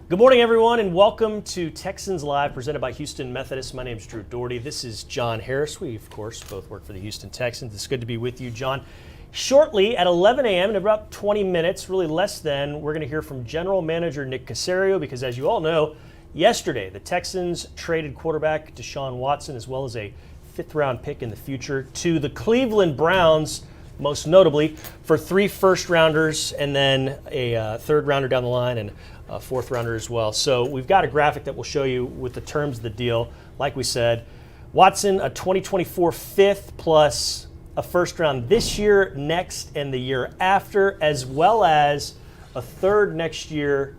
Good morning, everyone, and welcome to Texans Live, presented by Houston Methodist. My name is Drew Dougherty. This is John Harris. We, of course, both work for the Houston Texans. It's good to be with you, John. Shortly at 11 a.m., in about 20 minutes, really less than, we're going to hear from General Manager Nick Caserio because, as you all know, yesterday the Texans traded quarterback Deshaun Watson as well as a fifth-round pick in the future to the Cleveland Browns, most notably, for 3 first-rounders and then a third-rounder down the line and a fourth-rounder as well. So we've got a graphic that will show you with the terms of the deal. Like we said, Watson, a 2024 fifth plus a first round this year, next, and the year after, as well as a third next year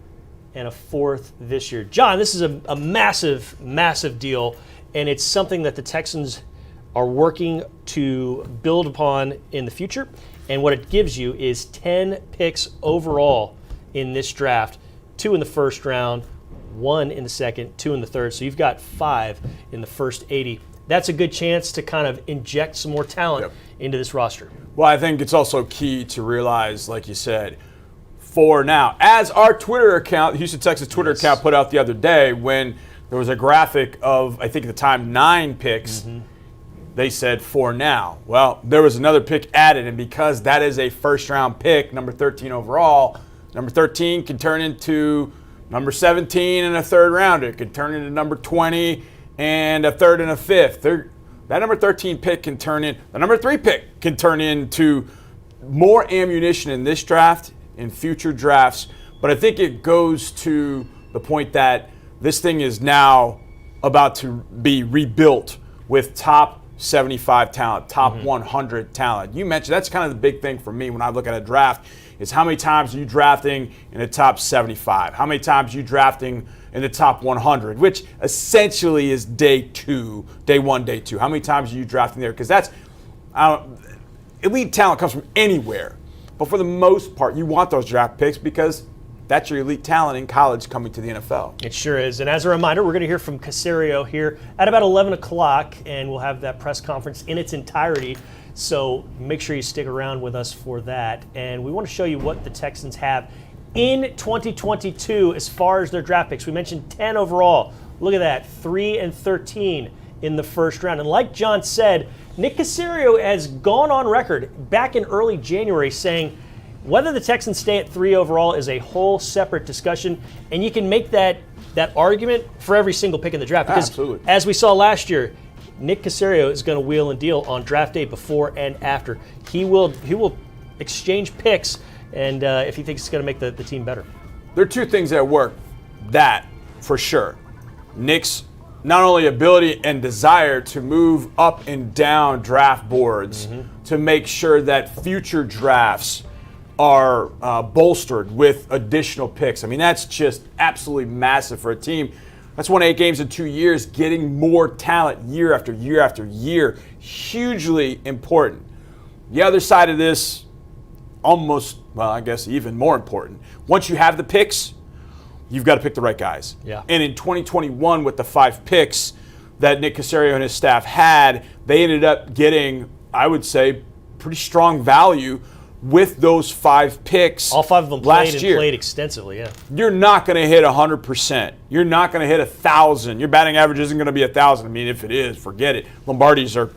and a fourth this year. John, this is a massive, massive deal, and it's something that the Texans are working to build upon in the future. And what it gives you is 10 picks overall in this draft. 2 in the first round, 1 in the second, 2 in the third. So you've got 5 in the first 80. That's a good chance to kind of inject some more talent into this roster. Well, I think it's also key to realize, like you said, for now, as our Twitter account, the Houston Texans Twitter account put out the other day, when there was a graphic of, I think at the time, 9 picks, they said for now. Well, there was another pick added, and because that is a first-round pick, number 13 overall, number 13 can turn into number 17 and a third rounder. It could turn into number 20 and a third and a fifth. That number 13 pick can turn in, the number 3 pick can turn into more ammunition in this draft, in future drafts. But I think it goes to the point that this thing is now about to be rebuilt with top 75 talent, top 100 talent. You mentioned that's kind of the big thing for me when I look at a draft. Is how many times are you drafting in the top 75? How many times are you drafting in the top 100, which essentially is day 1, day 2. How many times are you drafting there? Because that's elite talent comes from anywhere. But for the most part, you want those draft picks because that's your elite talent in college coming to the NFL. It sure is. And as a reminder, we're going to hear from Caserio here at about 11 o'clock, and we'll have that press conference in its entirety. So make sure you stick around with us for that. And we want to show you what the Texans have in 2022 as far as their draft picks. We mentioned 10 overall. Look at that, 3 and 13 in the first round. And like John said, Nick Caserio has gone on record back in early January saying whether the Texans stay at 3 overall is a whole separate discussion. And you can make that argument for every single pick in the draft. Because absolutely. As we saw last year, Nick Caserio is going to wheel and deal on draft day before and after. He will exchange picks, and if he thinks it's going to make the team better. There are 2 things that work, that for sure. Nick's not only ability and desire to move up and down draft boards to make sure that future drafts are bolstered with additional picks. I mean, that's just absolutely massive for a team. That's won 8 games in 2 years, getting more talent year after year after year. Hugely important. The other side of this, almost, well, I guess even more important. Once you have the picks, you've got to pick the right guys. Yeah. And in 2021, with the 5 picks that Nick Caserio and his staff had, they ended up getting, I would say, pretty strong value with those 5 picks. All 5 of them played extensively, yeah. You're not going to hit 100%. You're not going to hit 1,000. Your batting average isn't going to be 1,000. I mean, if it is, forget it. Lombardis are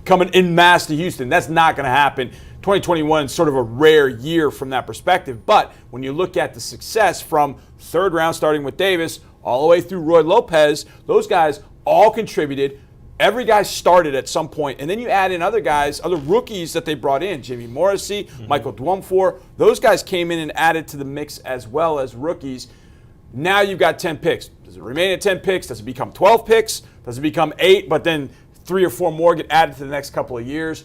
coming en masse to Houston. That's not going to happen. 2021 is sort of a rare year from that perspective. But when you look at the success from third round, starting with Davis, all the way through Roy Lopez, those guys all contributed. Every guy started at some point, and then you add in other guys, other rookies that they brought in, Jimmy Morrissey, Michael Dwumfor. Those guys came in and added to the mix as well as rookies. Now you've got 10 picks. Does it remain at 10 picks? Does it become 12 picks? Does it become 8, but then 3 or 4 more get added to the next couple of years?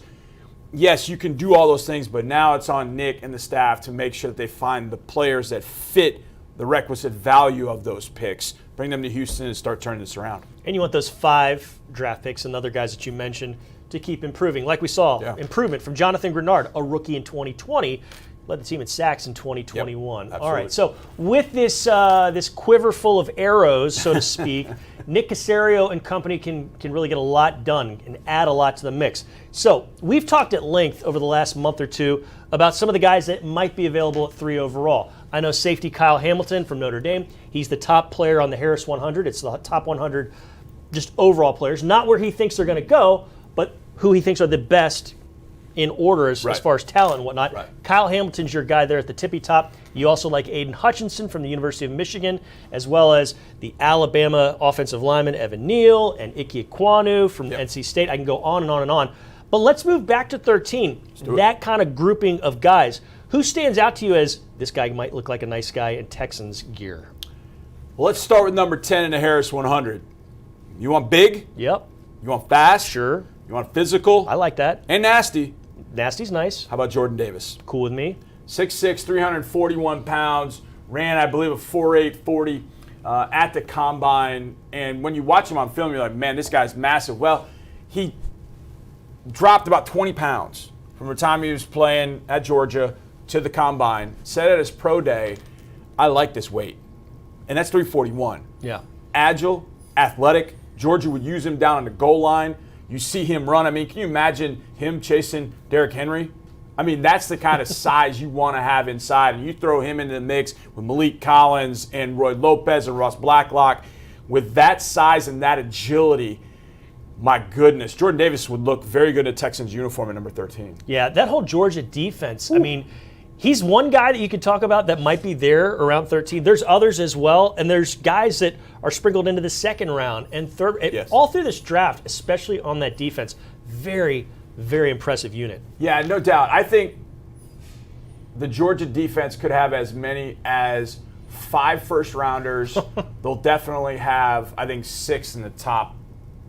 Yes, you can do all those things, but now it's on Nick and the staff to make sure that they find the players that fit the requisite value of those picks, bring them to Houston and start turning this around. And you want those 5 draft picks and other guys that you mentioned to keep improving. Like we saw, improvement from Jonathan Grenard, a rookie in 2020, led the team in sacks in 2021. Yep, all right, so with this this quiver full of arrows, so to speak, Nick Caserio and company can really get a lot done and add a lot to the mix. So we've talked at length over the last month or two about some of the guys that might be available at 3 overall. I know safety Kyle Hamilton from Notre Dame. He's the top player on the Harris 100. It's the top 100 just overall players. Not where he thinks they're going to go, but who he thinks are the best in order as far as talent and whatnot. Right. Kyle Hamilton's your guy there at the tippy top. You also like Aiden Hutchinson from the University of Michigan, as well as the Alabama offensive lineman Evan Neal and Ike Ekwonu from NC State. I can go on and on and on. But let's move back to 13. That kind of grouping of guys. Who stands out to you as this guy might look like a nice guy in Texans gear? Well, let's start with number 10 in the Harris 100. You want big? Yep. You want fast? Sure. You want physical? I like that. And nasty? Nasty's nice. How about Jordan Davis? Cool with me. 6'6", 341 pounds, ran, I believe, a 4.8 40 at the combine. And when you watch him on film, you're like, man, this guy's massive. Well, he dropped about 20 pounds from the time he was playing at Georgia to the combine. Said at his pro day, I like this weight. And that's 341. Yeah. Agile, athletic. Georgia would use him down on the goal line. You see him run. I mean, can you imagine him chasing Derrick Henry? I mean, that's the kind of size you want to have inside. And you throw him into the mix with Malik Collins and Roy Lopez and Ross Blacklock. With that size and that agility, my goodness, Jordan Davis would look very good in a Texans uniform at number 13. Yeah, that whole Georgia defense, I mean, he's one guy that you could talk about that might be there around 13. There's others as well, and there's guys that are sprinkled into the second round and third, all through this draft, especially on that defense. Very, very impressive unit. Yeah, no doubt. I think the Georgia defense could have as many as 5 first-rounders. They'll definitely have, I think, 6 in the top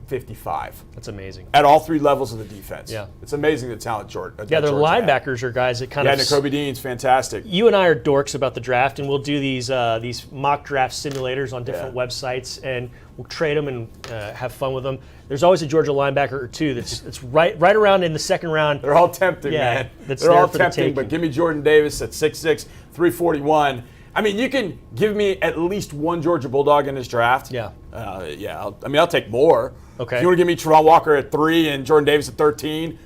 55. That's amazing. At all 3 levels of the defense. Yeah. It's amazing the talent Georgia. Yeah, their linebackers are guys that kind of. Yeah, Nakobe Dean's fantastic. You and I are dorks about the draft, and we'll do these mock draft simulators on different websites, and we'll trade them and have fun with them. There's always a Georgia linebacker or two that's right around in the second round. They're all tempting, man. They're all tempting, but give me Jordan Davis at 6'6", 341. I mean, you can give me at least one Georgia Bulldog in this draft. Yeah. I'll take more. Okay. If you want to give me Travon Walker at 3 and Jordan Davis at 13,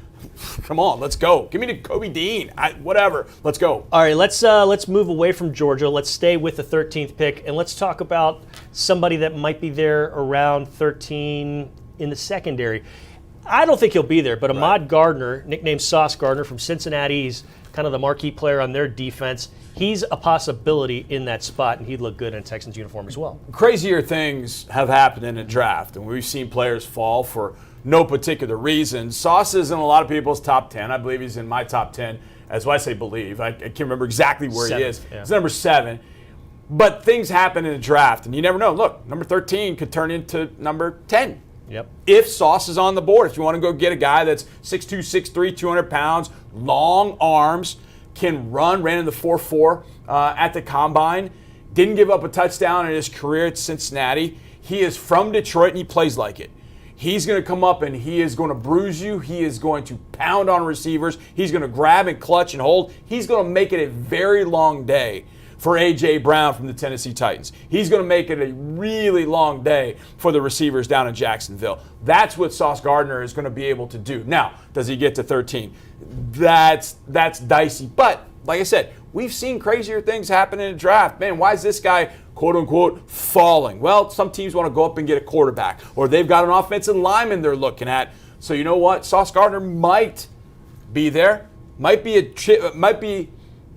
come on, let's go. Give me Nakobe Dean. Whatever. Let's go. All right, let's move away from Georgia. Let's stay with the 13th pick, and let's talk about somebody that might be there around 13 in the secondary. I don't think he'll be there, but Ahmad Gardner, nicknamed Sauce Gardner from Cincinnati, he's kind of the marquee player on their defense. He's a possibility in that spot, and he'd look good in a Texans uniform as well. Crazier things have happened in a draft, and we've seen players fall for no particular reason. Sauce is in a lot of people's top 10. I believe he's in my top 10. As why I say believe. I can't remember exactly where he is. Yeah. He's number 7. But things happen in a draft, and you never know. Look, number 13 could turn into number 10. Yep. If Sauce is on the board, if you want to go get a guy that's 6'2", 6'3", 200 pounds, long arms, can ran in the 4.4 at the combine, didn't give up a touchdown in his career at Cincinnati. He is from Detroit, and he plays like it. He's going to come up, and he is going to bruise you. He is going to pound on receivers. He's going to grab and clutch and hold. He's going to make it a very long day for A.J. Brown from the Tennessee Titans. He's going to make it a really long day for the receivers down in Jacksonville. That's what Sauce Gardner is going to be able to do. Now, does he get to 13? That's dicey. But, like I said, we've seen crazier things happen in a draft. Man, why is this guy, quote-unquote, falling? Well, some teams want to go up and get a quarterback, or they've got an offensive lineman they're looking at. So you know what? Sauce Gardner might be there. Might be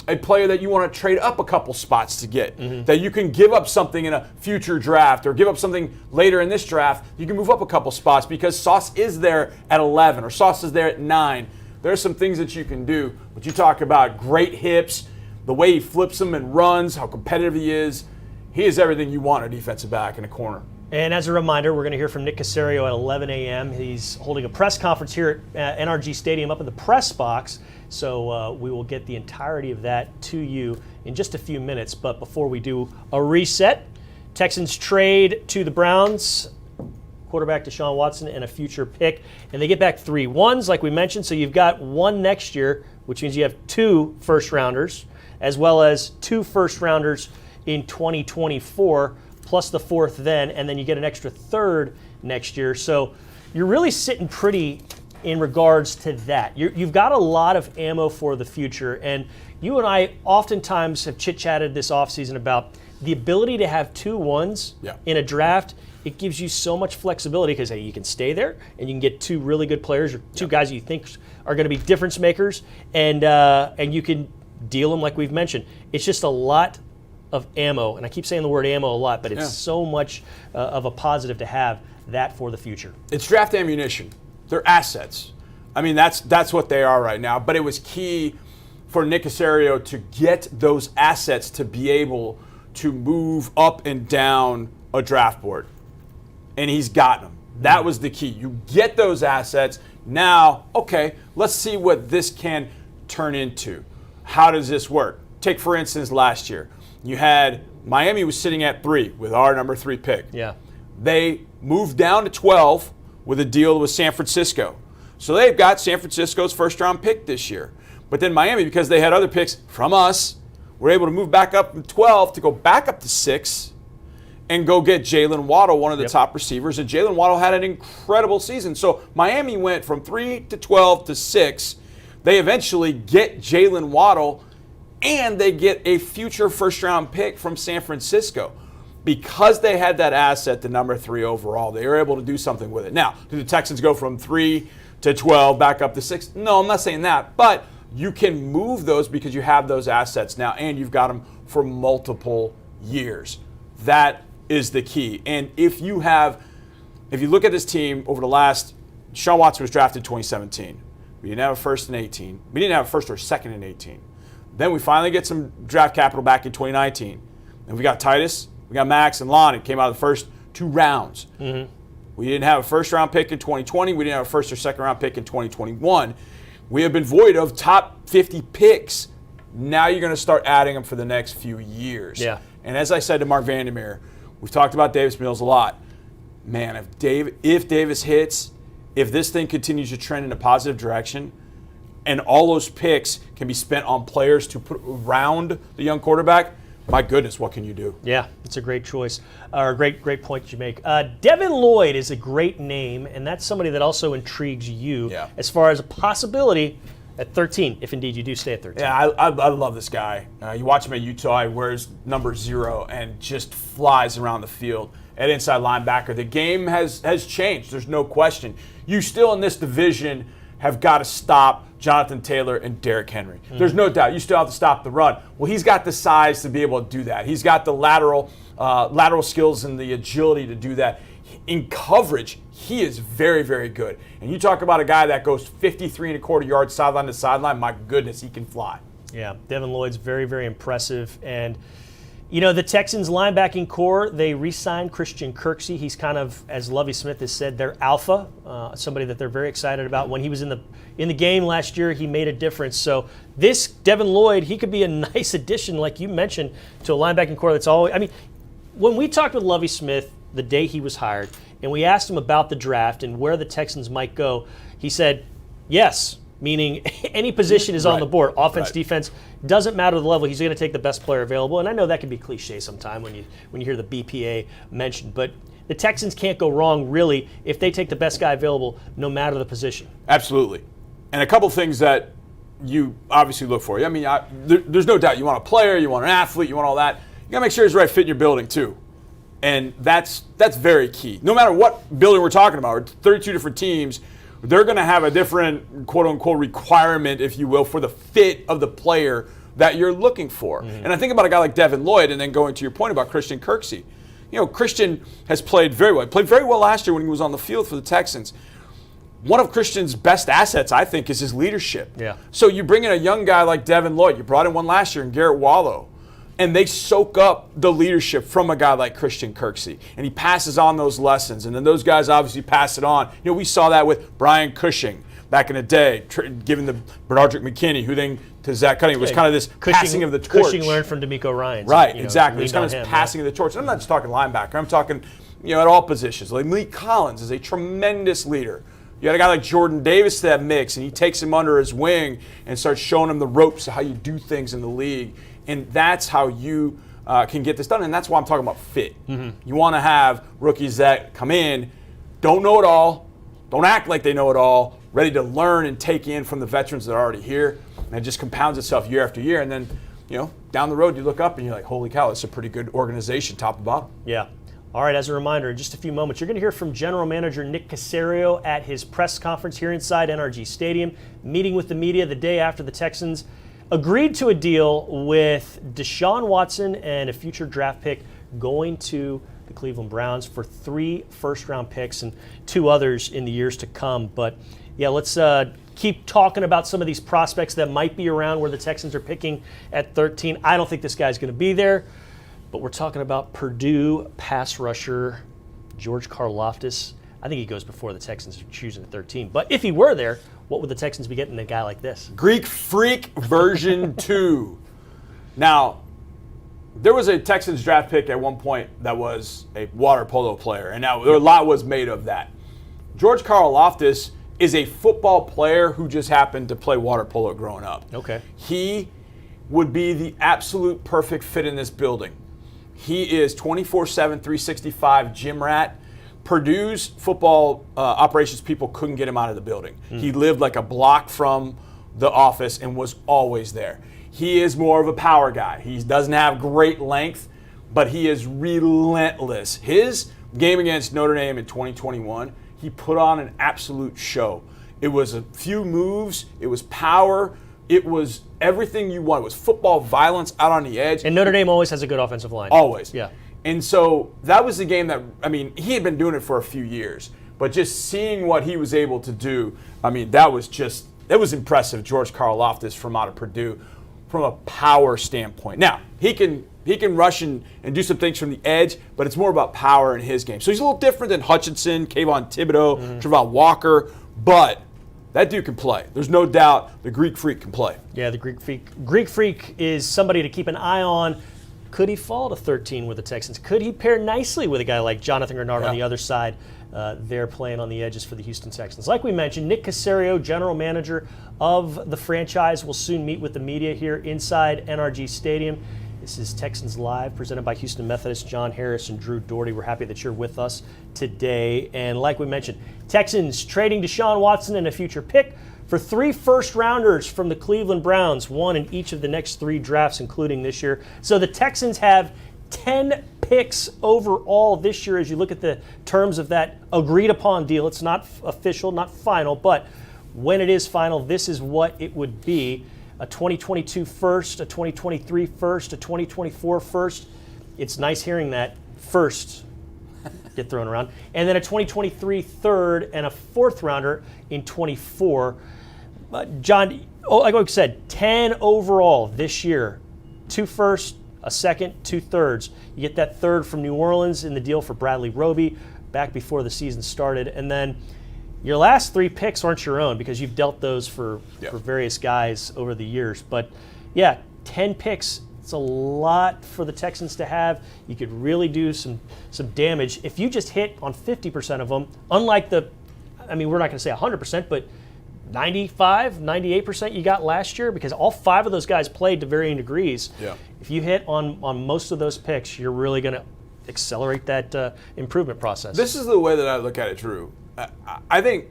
a player that you want to trade up a couple spots to get, that you can give up something in a future draft or give up something later in this draft. You can move up a couple spots because Sauce is there at 11 or Sauce is there at 9. There's some things that you can do, but you talk about great hips, the way he flips them and runs, how competitive he is. He is everything you want a defensive back in a corner. And as a reminder, we're going to hear from Nick Caserio at 11 a.m. He's holding a press conference here at NRG Stadium up in the press box. So we will get the entirety of that to you in just a few minutes. But before we do a reset, Texans trade to the Browns, quarterback Deshaun Watson and a future pick. And they get back 3 ones, like we mentioned. So you've got 1 next year, which means you have 2 first-rounders, as well as 2 first-rounders in 2024, plus the fourth then, and then you get an extra third next year. So you're really sitting pretty in regards to that. You've got a lot of ammo for the future, and you and I oftentimes have chit-chatted this offseason about the ability to have 2 1s in a draft. It gives you so much flexibility because, hey, you can stay there and you can get 2 really good players or 2 guys you think are going to be difference makers, and you can deal them like we've mentioned. It's just a lot of ammo, and I keep saying the word ammo a lot, but it's so much of a positive to have that for the future. It's draft ammunition. They're assets. I mean, that's what they are right now. But it was key for Nick Caserio to get those assets to be able to move up and down a draft board. And he's gotten them. That was the key. You get those assets. Now, okay, let's see what this can turn into. How does this work? Take, for instance, last year. You had Miami was sitting at 3 with our number 3 pick. Yeah. They moved down to 12 with a deal with San Francisco. So they've got San Francisco's first-round pick this year. But then Miami, because they had other picks from us, were able to move back up from 12 to go back up to 6 and go get Jalen Waddle, one of the top receivers. And Jalen Waddle had an incredible season. So Miami went from 3 to 12 to 6. They eventually get Jalen Waddle, and they get a future first-round pick from San Francisco. Because they had that asset, the number 3 overall, they were able to do something with it. Now, do the Texans go from 3 to 12 back up to 6? No, I'm not saying that. But you can move those because you have those assets now, and you've got them for multiple years. That is the key. And if you look at this team over the last, Sean Watson was drafted in 2017. We didn't have a first in 18. We didn't have a first or second in 18. Then we finally get some draft capital back in 2019. And we got Titus, we got Max, and Lonnie came out of the first 2 rounds. Mm-hmm. We didn't have a first-round pick in 2020. We didn't have a first or second-round pick in 2021. We have been void of top 50 picks. Now you're going to start adding them for the next few years. Yeah. And as I said to Mark Vandermeer, we've talked about Davis Mills a lot. Man, if Davis hits, if this thing continues to trend in a positive direction, and all those picks can be spent on players to put around the young quarterback, my goodness, what can you do? Yeah, it's a great choice, or great point you make. Devin Lloyd is a great name, and that's somebody that also intrigues you as far as a possibility at 13, if indeed you do stay at 13. Yeah, I love this guy. You watch him at Utah, he wears number 0 and just flies around the field at inside linebacker. The game has changed, there's no question. You still in this division have got to stop Jonathan Taylor and Derrick Henry. There's no doubt. You still have to stop the run. Well, he's got the size to be able to do that. He's got the lateral skills and the agility to do that. In coverage, he is very, very good. And you talk about a guy that goes 53.25 yards sideline to sideline, my goodness, he can fly. Yeah, Devin Lloyd's very, very impressive. And, you know, the Texans linebacking core, they re-signed Christian Kirksey. He's kind of, as Lovie Smith has said, their alpha, somebody that they're very excited about. When he was in the game last year, he made a difference. So this Devin Lloyd, he could be a nice addition, like you mentioned, to a linebacking core that's always – I mean, when we talked with Lovie Smith the day he was hired, and we asked him about the draft and where the Texans might go, he said, yes, meaning any position is on the board. Offense, defense, doesn't matter the level. He's going to take the best player available. And I know that can be cliche sometime when you hear the BPA mentioned, but the Texans can't go wrong, really, if they take the best guy available, no matter the position. Absolutely. And a couple things that you obviously look for. I mean, there's no doubt you want a player, you want an athlete, you want all that. You got to make sure he's the right fit in your building, too. And that's very key. No matter what building we're talking about, 32 different teams, they're going to have a different quote-unquote requirement, if you will, for the fit of the player that you're looking for. Mm-hmm. And I think about a guy like Devin Lloyd, and then going to your point about Christian Kirksey. You know, Christian has played very well. He played very well last year when he was on the field for the Texans. One of Christian's best assets, I think, is his leadership. Yeah. So you bring in a young guy like Devin Lloyd. You brought in one last year in Garrett Wallow. And they soak up the leadership from a guy like Christian Kirksey. And he passes on those lessons. And then those guys obviously pass it on. You know, we saw that with Brian Cushing back in the day, giving the Bernardrick McKinney, who then to Zach Cunningham was kind of this passing of the torch. Cushing learned from D'Amico Ryans. Right, exactly. It's kind of this passing of the torch. And I'm not just talking linebacker. I'm talking, you know, at all positions. Like Malik Collins is a tremendous leader. You got a guy like Jordan Davis to that mix, and he takes him under his wing and starts showing him the ropes of how you do things in the league. And that's how you can get this done. And that's why I'm talking about fit. You want to have rookies that come in, don't know it all, don't act like they know it all, ready to learn and take in from the veterans that are already here. And it just compounds itself year after year. And then, down the road, you look up and you're like, holy cow, it's a pretty good organization, top to bottom. Yeah. All right, as a reminder, in just a few moments, you're going to hear from General Manager Nick Caserio at his press conference here inside NRG Stadium, meeting with the media the day after the Texans agreed to a deal with Deshaun Watson and a future draft pick going to the Cleveland Browns for 3 first-round picks and 2 others in the years to come. But, yeah, let's keep talking about some of these prospects that might be around where the Texans are picking at 13. I don't think this guy's going to be there. But we're talking about Purdue pass rusher George Karlaftis. I think he goes before the Texans are choosing at 13. But if he were there, what would the Texans be getting a guy like this? Greek Freak version 2. Now, there was a Texans draft pick at one point that was a water polo player, and now a lot was made of that. George Karlaftis is a football player who just happened to play water polo growing up. Okay. He would be the absolute perfect fit in this building. He is 24/7, 365 gym rat. Purdue's football operations people couldn't get him out of the building. He lived like a block from the office and was always there. He is more of a power guy. He doesn't have great length, but he is relentless. His game against Notre Dame in 2021, he put on an absolute show. It was a few moves. It was power. It was everything you want. It was football violence out on the edge. And Notre Dame always has a good offensive line. Always. Yeah. And so that was the game that, he had been doing it for a few years. But just seeing what he was able to do, that was impressive. George Karlaftis from out of Purdue from a power standpoint. Now, he can rush and do some things from the edge, but it's more about power in his game. So he's a little different than Hutchinson, Kayvon Thibodeau, Travon Walker, but that dude can play. There's no doubt the Greek Freak can play. Yeah, the Greek Freak is somebody to keep an eye on. Could he fall to 13 with the Texans? Could he pair nicely with a guy like Jonathan Grenard on the other side? They're playing on the edges for the Houston Texans. Like we mentioned, Nick Caserio, general manager of the franchise, will soon meet with the media here inside NRG Stadium. This is Texans Live, presented by Houston Methodist. John Harris and Drew Dougherty. We're happy that you're with us today. And like we mentioned, Texans trading Deshaun Watson and a future pick for 3 first-rounders from the Cleveland Browns, 1 in each of the next 3 drafts, including this year. So the Texans have 10 picks overall this year as you look at the terms of that agreed-upon deal. It's not official, not final, but when it is final, this is what it would be. A 2022 first, a 2023 first, a 2024 first. It's nice hearing that first get thrown around. And then a 2023 third and a 4th rounder in 24. John, like I said, 10 overall this year. 2 firsts, a second, 2 thirds. You get that third from New Orleans in the deal for Bradley Roby back before the season started. And then your last 3 picks aren't your own because you've dealt those for various guys over the years. But, yeah, 10 picks, it's a lot for the Texans to have. You could really do some damage. If you just hit on 50% of them, unlike we're not going to say 100%, but 95, 98% you got last year because all 5 of those guys played to varying degrees. Yeah. If you hit on most of those picks, you're really going to accelerate that improvement process. This is the way that I look at it, Drew. I think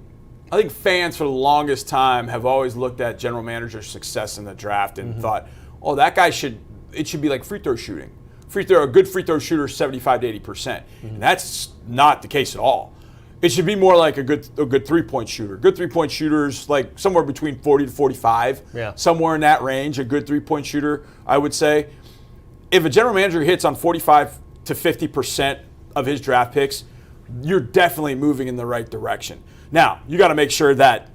fans for the longest time have always looked at general manager success in the draft and thought, oh, that guy should be like free throw shooting. A good free throw shooter is 75 to 80%. And that's not the case at all. It should be more like a good 3-point shooter. Good 3-point shooters like somewhere between 40 to 45. Yeah. Somewhere in that range, a good 3-point shooter, I would say. If a general manager hits on 45 to 50% of his draft picks, you're definitely moving in the right direction. Now, you got to make sure that,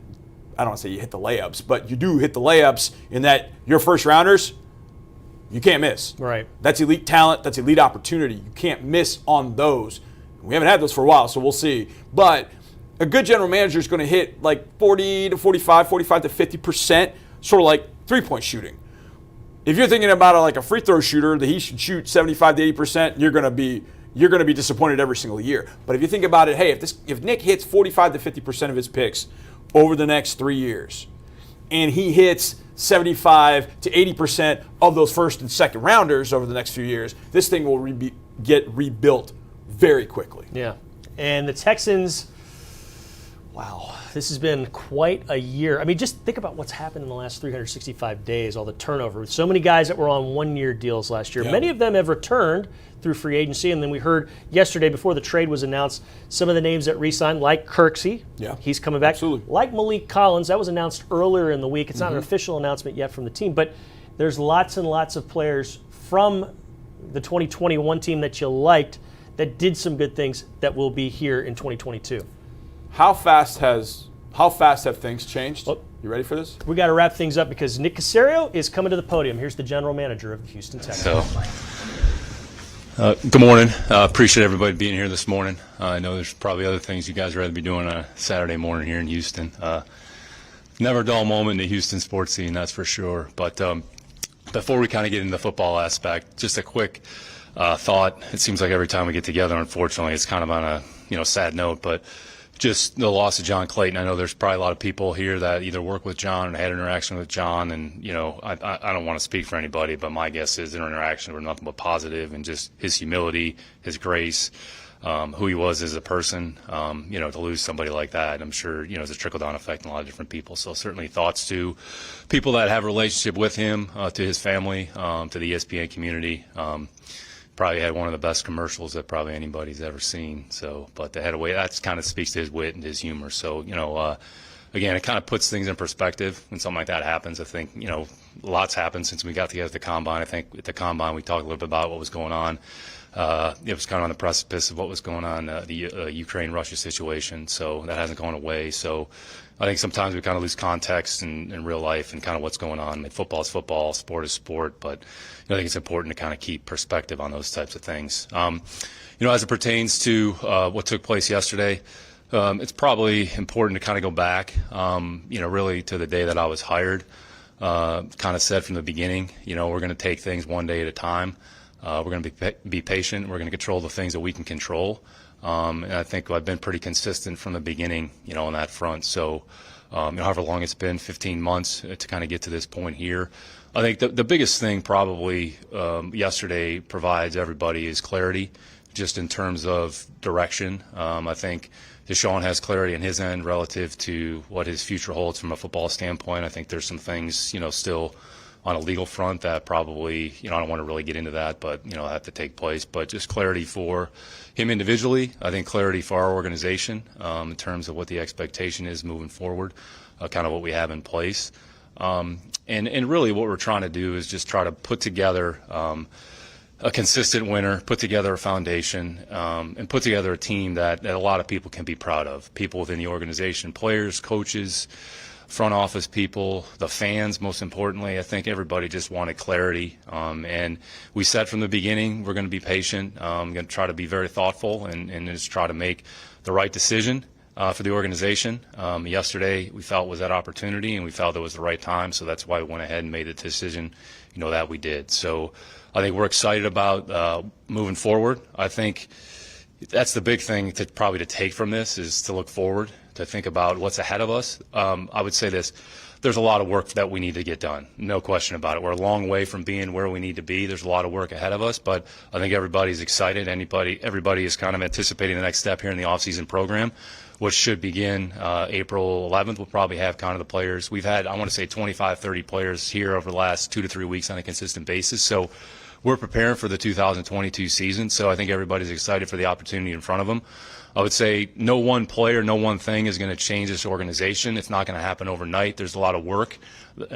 I don't want to say you hit the layups, but you do hit the layups in that your first rounders, you can't miss. Right. That's elite talent. That's elite opportunity. You can't miss on those. We haven't had those for a while, so we'll see. But a good general manager is going to hit like 40 to 45, 45 to 50%, sort of like 3-point shooting. If you're thinking about like a free throw shooter that he should shoot 75 to 80%, you're going to be disappointed every single year. But if you think about it, hey, if Nick hits 45 to 50% of his picks over the next 3 years, and he hits 75 to 80% of those first and second rounders over the next few years, this thing will get rebuilt very quickly. Yeah. And the Texans, wow, this has been quite a year. I mean, just think about what's happened in the last 365 days, all the turnover. So many guys that were on one-year deals last year. Yeah. Many of them have returned through free agency. And then we heard yesterday, before the trade was announced, some of the names that re-signed, like Kirksey. Yeah. He's coming back. Absolutely. Like Malik Collins. That was announced earlier in the week. It's not an official announcement yet from the team, but there's lots and lots of players from the 2021 team that you liked that did some good things that will be here in 2022. How fast have things changed? Well, you ready for this? We got to wrap things up because Nick Caserio is coming to the podium. Here's the general manager of the Houston Texans. Good morning. Appreciate everybody being here this morning. I know there's probably other things you guys would rather be doing on a Saturday morning here in Houston. Never a dull moment in the Houston sports scene, that's for sure. But before we kind of get into the football aspect, just a quick thought. It seems like every time we get together, unfortunately, it's kind of on a sad note, but just the loss of John Clayton. I know there's probably a lot of people here that either work with John or had interaction with John, and I don't want to speak for anybody, but my guess is their interactions were nothing but positive, and just his humility, his grace, who he was as a person. To lose somebody like that, I'm sure it's a trickle-down effect on a lot of different people. So certainly thoughts to people that have a relationship with him, to his family, to the ESPN community. Probably had one of the best commercials that probably anybody's ever seen. So, but the head away, that kind of speaks to his wit and his humor. So, again, it kind of puts things in perspective when something like that happens. I think, lots happened since we got together at the Combine. I think at the Combine we talked a little bit about what was going on. It was kind of on the precipice of what was going on, the Ukraine-Russia situation. So that hasn't gone away. So I think sometimes we kind of lose context in real life and kind of what's going on. I mean, football is football, sport is sport, but I think it's important to kind of keep perspective on those types of things. As it pertains to what took place yesterday, it's probably important to kind of go back, really to the day that I was hired. Kind of said from the beginning, we're going to take things one day at a time. We're going to be patient. We're going to control the things that we can control. And I think I've been pretty consistent from the beginning, on that front. So, however long it's been, 15 months to kind of get to this point here. I think the biggest thing probably yesterday provides everybody is clarity, just in terms of direction. I think Deshaun has clarity on his end relative to what his future holds from a football standpoint. I think there's some things, still on a legal front that probably, I don't want to really get into that, but, have to take place. But just clarity for him individually. I think clarity for our organization in terms of what the expectation is moving forward, kind of what we have in place. And really what we're trying to do is just try to put together a consistent winner, put together a foundation, and put together a team that a lot of people can be proud of. People within the organization, players, coaches, front office people, the fans, most importantly. I think everybody just wanted clarity. And we said from the beginning, we're going to be patient. I'm going to try to be very thoughtful and just try to make the right decision for the organization. Yesterday, we felt was that opportunity, and we felt it was the right time. So that's why we went ahead and made the decision, that we did. So I think we're excited about moving forward. I think that's the big thing to probably to take from this is to look forward, to think about what's ahead of us. I would say this. There's a lot of work that we need to get done. No question about it. We're a long way from being where we need to be. There's a lot of work ahead of us, but I think everybody's excited. Everybody is kind of anticipating the next step here in the offseason program, which should begin April 11th. We'll probably have kind of the players. We've had, I want to say, 25, 30 players here over the last 2 to 3 weeks on a consistent basis. So we're preparing for the 2022 season. So I think everybody's excited for the opportunity in front of them. I would say no one player, no one thing is going to change this organization. It's not going to happen overnight. There's a lot of work,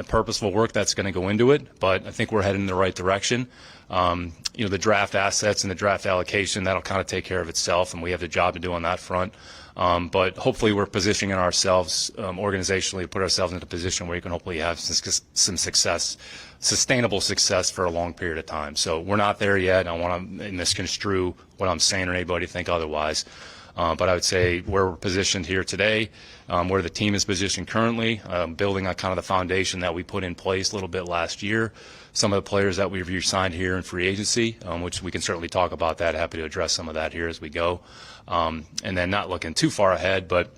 purposeful work that's going to go into it, but I think we're heading in the right direction. The draft assets and the draft allocation, that'll kind of take care of itself, and we have the job to do on that front. But hopefully we're positioning ourselves organizationally to put ourselves into a position where you can hopefully have some success, sustainable success for a long period of time. So we're not there yet. I don't want to misconstrue what I'm saying or anybody think otherwise. But I would say where we're positioned here today, where the team is positioned currently, building on kind of the foundation that we put in place a little bit last year, some of the players that we've re-signed here in free agency, which we can certainly talk about that. Happy to address some of that here as we go. And then not looking too far ahead, but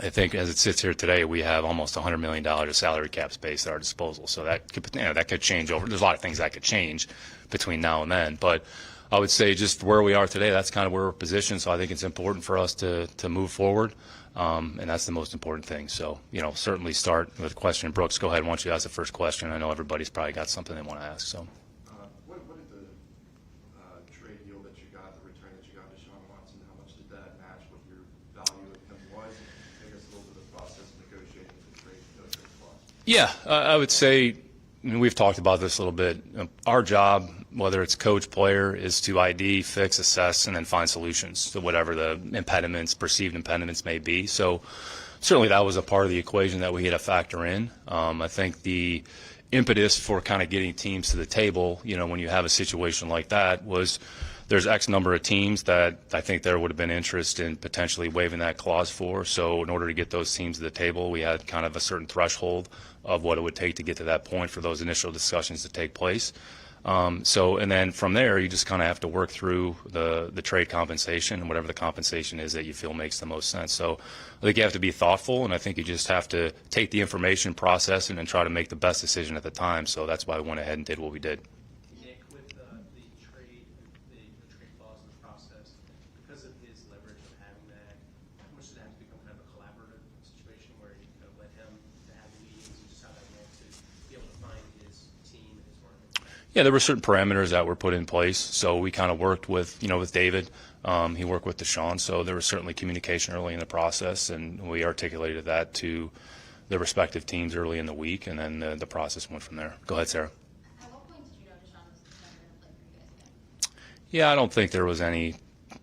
I think as it sits here today, we have almost $100 million of salary cap space at our disposal. So that could change over. There's a lot of things that could change between now and then. But I would say just where we are today, that's kind of where we're positioned. So I think it's important for us to move forward. And that's the most important thing. So, certainly start with a question. Brooks, go ahead. Why don't you ask the first question? I know everybody's probably got something they want to ask. So. What did the trade deal that you got, the return that you got to Deshaun Watson, how much did that match what your value of him was? And take us a little bit of the process of negotiating the trade clause. Yeah, I would say, we've talked about this a little bit. Our job, whether it's coach, player, is to ID, fix, assess, and then find solutions to whatever the perceived impediments may be. So certainly that was a part of the equation that we had to factor in. I think the impetus for kind of getting teams to the table, when you have a situation like that, was there's X number of teams that I think there would have been interest in potentially waiving that clause for. So in order to get those teams to the table, we had kind of a certain threshold of what it would take to get to that point for those initial discussions to take place. And then from there, you just kind of have to work through the trade compensation and whatever the compensation is that you feel makes the most sense. So I think you have to be thoughtful, and I think you just have to take the information, process it, and try to make the best decision at the time. So that's why we went ahead and did what we did. Nick, with the trade clause in the process, because of his leverage of having that, how much did it have to become kind of a collaborative situation where you kind of let him to have meetings and just how that went to be able to find his team and his market? Yeah, there were certain parameters that were put in place. So we kind of worked with David. He worked with Deshaun. So there was certainly communication early in the process, and we articulated that to the respective teams early in the week, and then the process went from there. Go ahead, Sarah. At what point did you know Deshaun was never going to play for you guys again? Yeah, I don't think there was any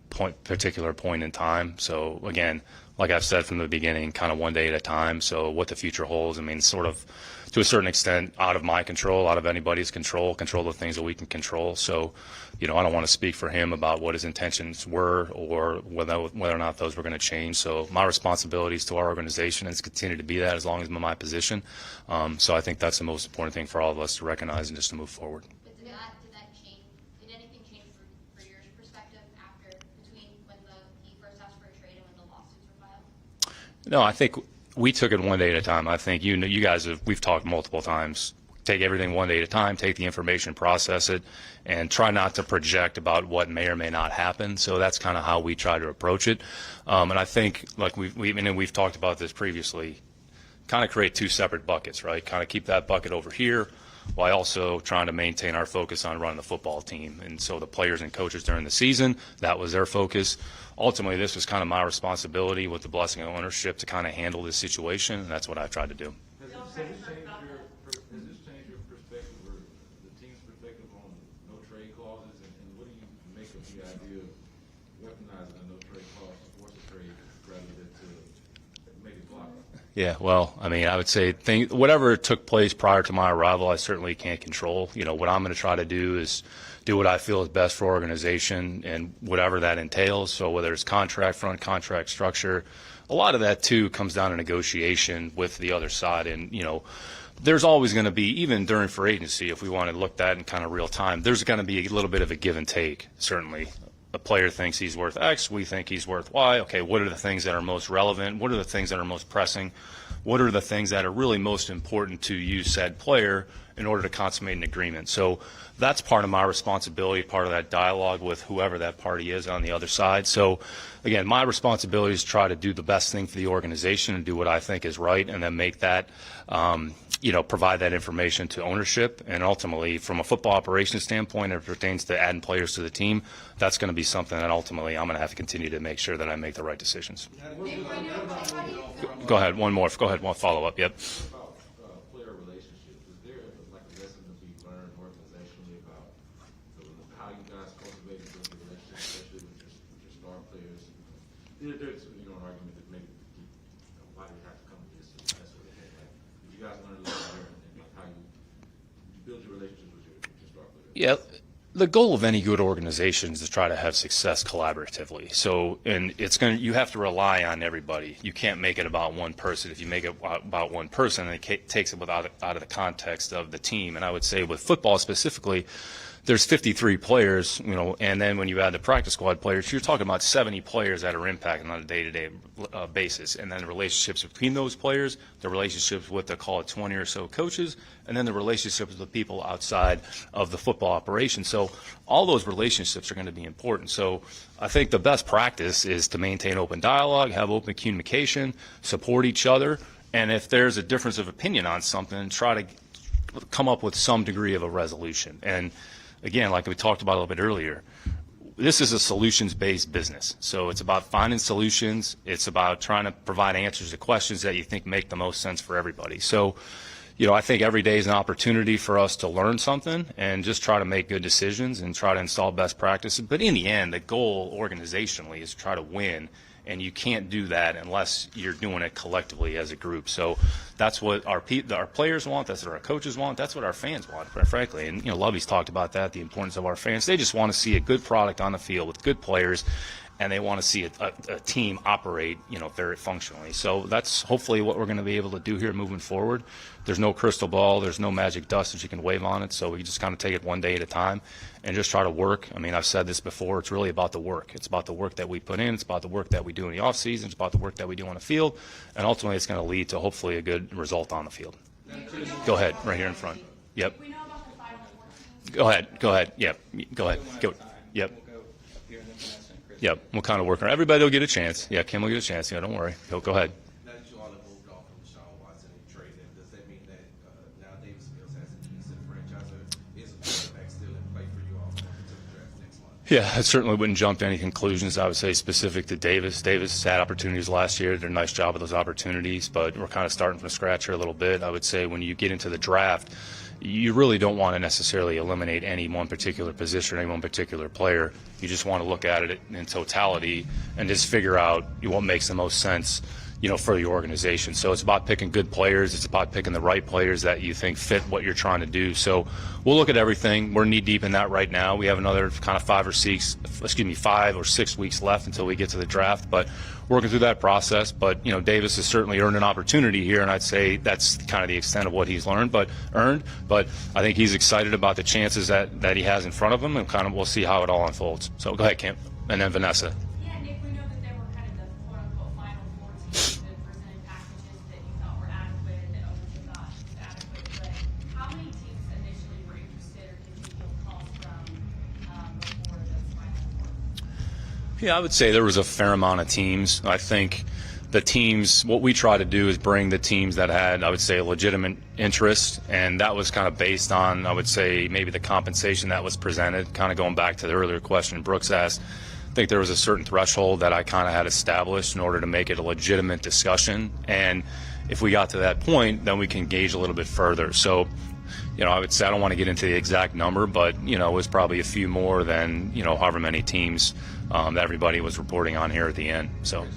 particular point in time. So again, like I've said from the beginning, kind of one day at a time. So what the future holds, sort of to a certain extent out of my control, out of anybody's control the things that we can control. So, I don't want to speak for him about what his intentions were or whether or not those were going to change. So my responsibilities to our organization is continue to be that as long as I'm in my position. So I think that's the most important thing for all of us to recognize and just to move forward. But did that change? Did anything change for your perspective between when he first asked for a trade and when the lawsuits were filed? No, I think we took it one day at a time. I think you guys we've talked multiple times. Take everything one day at a time, take the information, process it, and try not to project about what may or may not happen. So that's kind of how we try to approach it. And I think, like we've talked about this previously, kind of create two separate buckets, right? Kind of keep that bucket over here while also trying to maintain our focus on running the football team. And so the players and coaches during the season, that was their focus. Ultimately, this was kind of my responsibility with the blessing of ownership to kind of handle this situation, and that's what I've tried to do. Has this changed your perspective or the team's perspective on no trade clauses? And what do you make of the idea of weaponizing a no trade clause to force a trade rather than to make it block? Yeah, well, I would say whatever took place prior to my arrival, I certainly can't control. What I'm going to try to do is do what I feel is best for organization and whatever that entails. So whether it's contract front, contract structure, a lot of that too comes down to negotiation with the other side. And, there's always going to be, even during free agency, if we want to look at that in kind of real time, there's going to be a little bit of a give and take, certainly. A player thinks he's worth X, we think he's worth Y. Okay, what are the things that are most relevant? What are the things that are most pressing? What are the things that are really most important to you, said player, in order to consummate an agreement? So that's part of my responsibility, part of that dialogue with whoever that party is on the other side. So again, my responsibility is to try to do the best thing for the organization and do what I think is right, and then make that provide that information to ownership. And ultimately, from a football operations standpoint, if it pertains to adding players to the team, that's going to be something that ultimately I'm going to have to continue to make sure that I make the right decisions. Go ahead, one more. Go ahead, one follow-up. Yep. About player relationships, is there like a lesson to be learned organizationally about how you guys cultivate those relationships, especially with your star players? There's an argument that maybe why do you have to come to this and that sort of thing. Like, did you guys learn a lot there and like how you build your relationships with your star players? Yeah. The goal of any good organization is to try to have success collaboratively. So, and you have to rely on everybody. You can't make it about one person. If you make it about one person, it takes it out of the context of the team. And I would say with football specifically, there's 53 players, and then when you add the practice squad players, you're talking about 70 players that are impacting on a day-to-day basis. And then the relationships between those players, the relationships with the, call it 20 or so coaches, and then the relationships with people outside of the football operation. So all those relationships are going to be important. So I think the best practice is to maintain open dialogue, have open communication, support each other, and if there's a difference of opinion on something, try to come up with some degree of a resolution. And again, like we talked about a little bit earlier, this is a solutions-based business. So it's about finding solutions. It's about trying to provide answers to questions that you think make the most sense for everybody. So, I think every day is an opportunity for us to learn something and just try to make good decisions and try to install best practices. But in the end, the goal organizationally is to try to win. And you can't do that unless you're doing it collectively as a group. So that's what our players want. That's what our coaches want. That's what our fans want, quite frankly. And, Lovey's talked about that, the importance of our fans. They just want to see a good product on the field with good players, and they want to see a team operate, very functionally. So that's hopefully what we're going to be able to do here moving forward. There's no crystal ball. There's no magic dust that you can wave on it. So we just kind of take it one day at a time and just try to work. I mean, I've said this before. It's really about the work. It's about the work that we put in. It's about the work that we do in the offseason. It's about the work that we do on the field. And ultimately, it's going to lead to hopefully a good result on the field. Go ahead, right here in front. Yep. We know about the Final Four. Go ahead. Yep. Go ahead. Go. Yep. Yep, we'll kind of work on it. Everybody will get a chance. Yeah, Kim will get a chance. Don't worry. Go ahead. Now that you all have moved on from Deshaun Watson and traded him, does that mean that now Davis Mills has a decent franchise, or is a quarterback still in play for you all going into the draft next month? Yeah, I certainly wouldn't jump to any conclusions, I would say, specific to Davis. Davis had opportunities last year. Did a nice job of those opportunities, but we're kind of starting from scratch here a little bit. I would say when you get into the draft, you really don't want to necessarily eliminate any one particular position or any one particular player. You just want to look at it in totality and just figure out what makes the most sense, for the organization. So it's about picking good players. It's about picking the right players that you think fit what you're trying to do. So we'll look at everything. We're knee deep in that right now. We have another kind of 5 or 6 weeks left until we get to the draft, but working through that process. But, Davis has certainly earned an opportunity here, and I'd say that's kind of the extent of what he's earned. But I think he's excited about the chances that he has in front of him, and kind of we'll see how it all unfolds. So go ahead, Kim, and then Vanessa. Yeah, Nick, we know that there were kind of the quote-unquote Final Four teams that presented packages that you thought were adequate and that others thought was adequate. But how many teams initially were interested or did you feel calls from before those Final Four? Yeah, I would say there was a fair amount of teams. I think the teams, what we try to do is bring the teams that had, I would say, a legitimate interest, and that was kind of based on, I would say, maybe the compensation that was presented, kind of going back to the earlier question Brooks asked. I think there was a certain threshold that I kind of had established in order to make it a legitimate discussion, and if we got to that point, then we can engage a little bit further. So, I would say I don't want to get into the exact number, but, it was probably a few more than, however many teams that everybody was reporting on here at the end. So.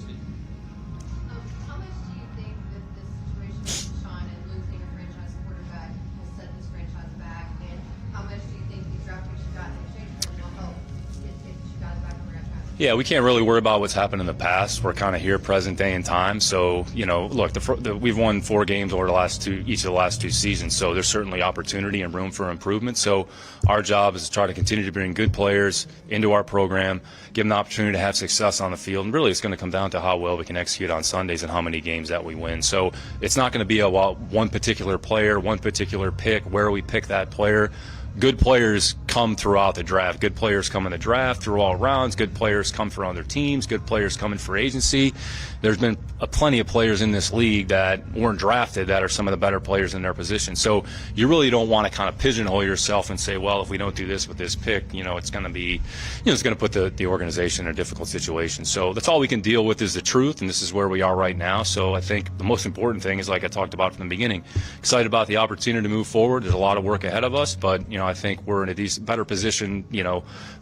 How much do you think that this situation with Sean and losing a franchise quarterback has set this franchise back? And how much do you think these draft picks you got in exchange for will help get you guys back on the right track? Yeah, we can't really worry about what's happened in the past. We're kind of here, present day and time. So, look, we've won 4 games over each of the last 2 seasons. So there's certainly opportunity and room for improvement. So our job is to try to continue to bring good players into our program, give them the opportunity to have success on the field. And really, it's going to come down to how well we can execute on Sundays and how many games that we win. So it's not going to be one particular player, one particular pick, where we pick that player. Good players come throughout the draft. Good players come in the draft through all rounds. Good players come for other teams. Good players come in for agency. There's been plenty of players in this league that weren't drafted that are some of the better players in their position. So you really don't want to kind of pigeonhole yourself and say, well, if we don't do this with this pick, it's going to be, it's going to put the organization in a difficult situation. So that's all we can deal with is the truth, and this is where we are right now. So I think the most important thing is, like I talked about from the beginning, excited about the opportunity to move forward. There's a lot of work ahead of us, but, I think we're in a better position,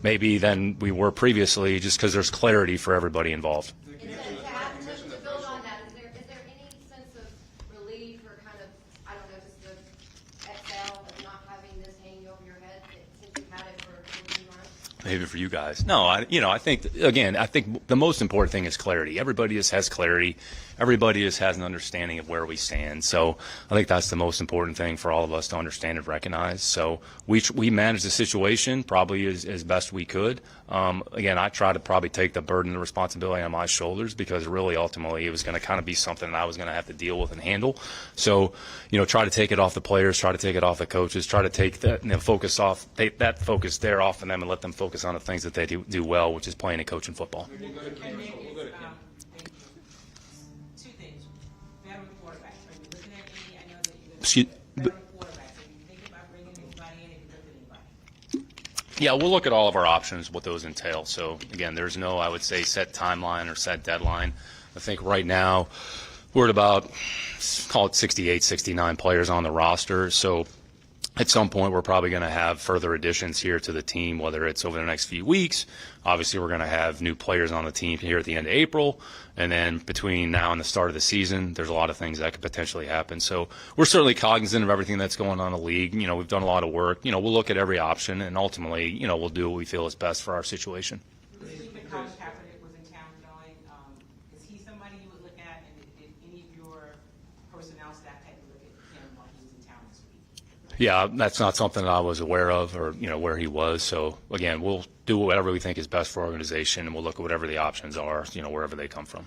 maybe than we were previously, just because there's clarity for everybody involved. To build on that, is there any sense of relief or kind of, I don't know, just the exhale of not having this hanging over your head since you've had it for a few months? Maybe for you guys. No, I think the most important thing is clarity. Everybody just has clarity. everybody has an understanding of where we stand. So I think that's the most important thing for all of us to understand and recognize. So we managed the situation probably as best we could. Again, I try to probably take the burden and the responsibility on my shoulders, because really ultimately it was going to kind of be something that I was going to have to deal with and handle. So, try to take it off the players, try to take it off the coaches, try to take that take that focus there off of them and let them focus on the things that they do well, which is playing and coaching football. Two things. Veteran quarterbacks. Are you looking at any? I know that Excuse- veteran quarterbacks. Are you thinking about bringing anybody in? Have you looked at anybody? Yeah, we'll look at all of our options, what those entail. So, again, there's no, I would say, set timeline or set deadline. I think right now we're at about, call it 68, 69 players on the roster. So at some point we're probably going to have further additions here to the team, whether it's over the next few weeks. Obviously, we're going to have new players on the team here at the end of April. And then between now and the start of the season, there's a lot of things that could potentially happen. So we're certainly cognizant of everything that's going on in the league. We've done a lot of work. We'll look at every option, and ultimately, we'll do what we feel is best for our situation. Colin Kaepernick was in town going. Is he somebody you would look at, and did any of your personnel staff take a look at him while he was in town this week? Yeah, that's not something that I was aware of, or where he was. So again, we'll do whatever we think is best for our organization, and we'll look at whatever the options are, wherever they come from.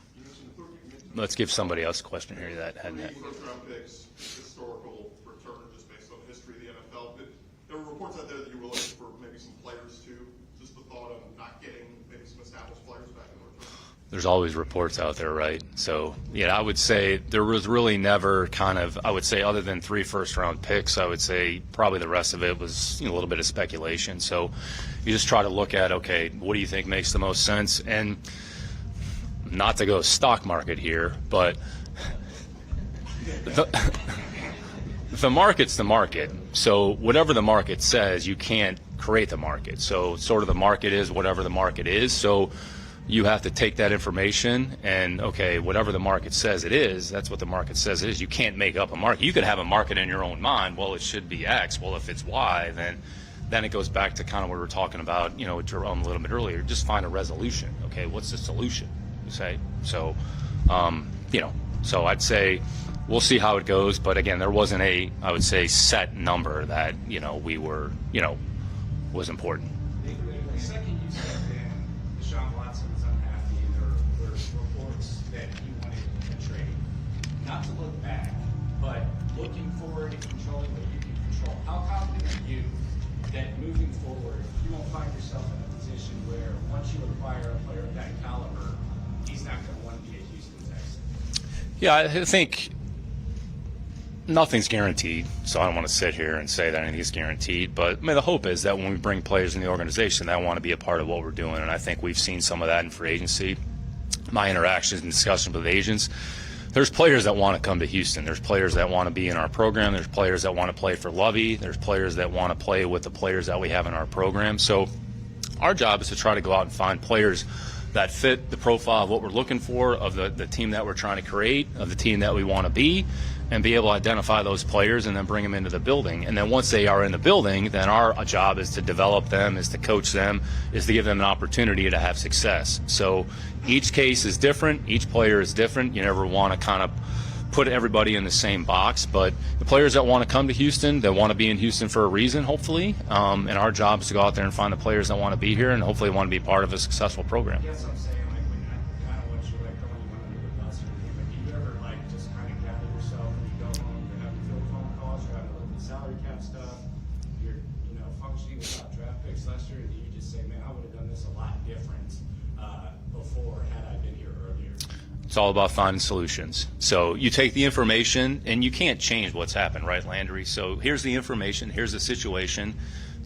Let's give somebody else a question here that hadn't yet. First-round picks, historical return just based on the history of the NFL. But there were reports out there that you were looking for maybe some players too. Just the thought of not getting maybe some established players back in the return. There's always reports out there, right? So, I would say there was really never other than 3 first-round picks, I would say probably the rest of it was a little bit of speculation. So you just try to look at, okay, what do you think makes the most sense? And not to go stock market here, but the market's the market. So whatever the market says, you can't create the market. So sort of the market is whatever the market is. So you have to take that information and, okay, whatever the market says it is, that's what the market says it is. You can't make up a market. You could have a market in your own mind. Well, it should be X. Well, if it's Y, then it goes back to kind of what we were talking about, with Jerome a little bit earlier. Just find a resolution. Okay, what's the solution? You say. So, so I'd say we'll see how it goes. But again, there wasn't I would say, set number that, we were, was important. The second you stepped in, Deshaun Watson was unhappy. There were reports that he wanted a trade. Not to look back, but looking forward and controlling what you can control. How confident are you that moving forward, you won't find yourself in a position where once you acquire a player of that caliber, he's not going to want to be a Houston Texan? Yeah, I think nothing's guaranteed, so I don't want to sit here and say that anything's guaranteed. But the hope is that when we bring players in the organization, they want to be a part of what we're doing, and I think we've seen some of that in free agency. My interactions and discussions with agents, there's players that want to come to Houston. There's players that want to be in our program. There's players that want to play for Lovey. There's players that want to play with the players that we have in our program. So our job is to try to go out and find players that fit the profile of what we're looking for, of the team that we're trying to create, of the team that we want to be, and be able to identify those players and then bring them into the building. And then once they are in the building, then our job is to develop them, is to coach them, is to give them an opportunity to have success. So each case is different. Each player is different. You never want to kind of put everybody in the same box, but the players that want to come to Houston, they want to be in Houston for a reason, hopefully. And our job is to go out there and find the players that want to be here and hopefully want to be part of a successful program. Yes, I'm saying, when I don't want you throwing anyone under the bus or anything, but do you ever just kind of gather yourself and you go home, you're having field phone calls, you're having to look at the salary cap stuff, you're functioning without draft picks last year, and do you just say, man, I would have done this a lot different before had I been here earlier? It's all about finding solutions. So you take the information, and you can't change what's happened, right, Landry? So here's the information, here's the situation.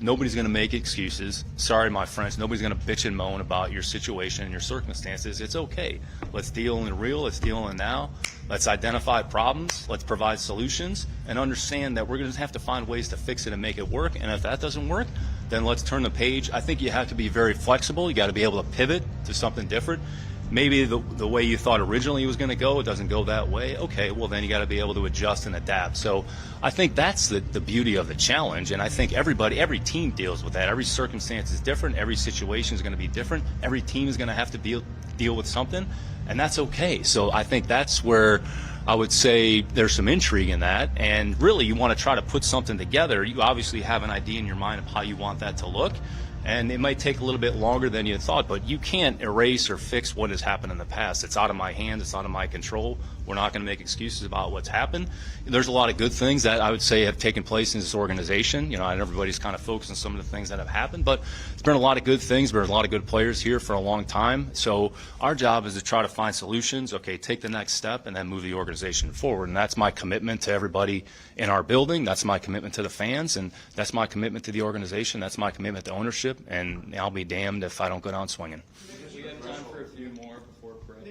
Nobody's going to make excuses. Sorry, my friends, nobody's going to bitch and moan about your situation and your circumstances. It's okay. Let's deal in the real, let's deal in now. Let's identify problems, let's provide solutions, and understand that we're going to have to find ways to fix it and make it work. And if that doesn't work, then let's turn the page. I think you have to be very flexible. You got to be able to pivot to something different. maybe the way you thought originally it was going to go, it doesn't go that way. Okay, well then you got to be able to adjust and adapt. So I think that's the beauty of the challenge, and I think every team deals with that. Every circumstance is different. Every situation is going to be different. Every team is going to have to deal with something, and that's okay. So I think that's where I would say there's some intrigue in that, and really you want to try to put something together. You obviously have an idea in your mind of how you want that to look, and it might take a little bit longer than you thought, but you can't erase or fix what has happened in the past. It's out of my hands. It's out of my control. We're not going to make excuses about what's happened. There's a lot of good things that I would say have taken place in this organization, and everybody's kind of focused on some of the things that have happened, but there's been a lot of good things. There's been a lot of good players here for a long time. So our job is to try to find solutions, take the next step, and then move the organization forward. And that's my commitment to everybody in our building. That's my commitment to the fans, and that's my commitment to the organization. That's my commitment to ownership, and I'll be damned if I don't go down swinging. We have time for a few more before Brett.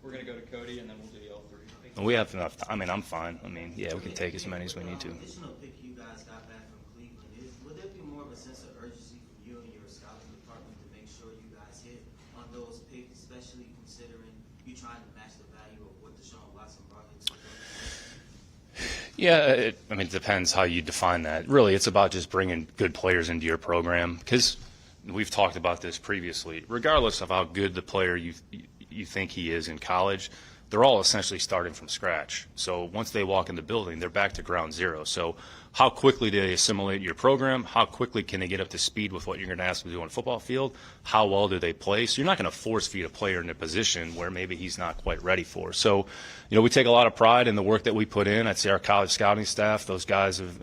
We're going to go to Cody, and then we'll do all three. We have enough time. I'm fine. We can take as many as we need to. Additional pick you guys got back from Cleveland. Would there be more of a sense of urgency from you and your scouting department to make sure you guys hit on those picks, especially considering you trying to match the value of what Deshaun Watson brought into the organization? Yeah, it depends how you define that. Really, it's about just bringing good players into your program, because we've talked about this previously. Regardless of how good the player you think he is in college, they're all essentially starting from scratch. So once they walk in the building, they're back to ground zero. So how quickly do they assimilate your program? How quickly can they get up to speed with what you're going to ask them to do on a football field? How well do they play? So you're not going to force feed a player in a position where maybe he's not quite ready for. So, we take a lot of pride in the work that we put in. I'd say our college scouting staff, those guys have,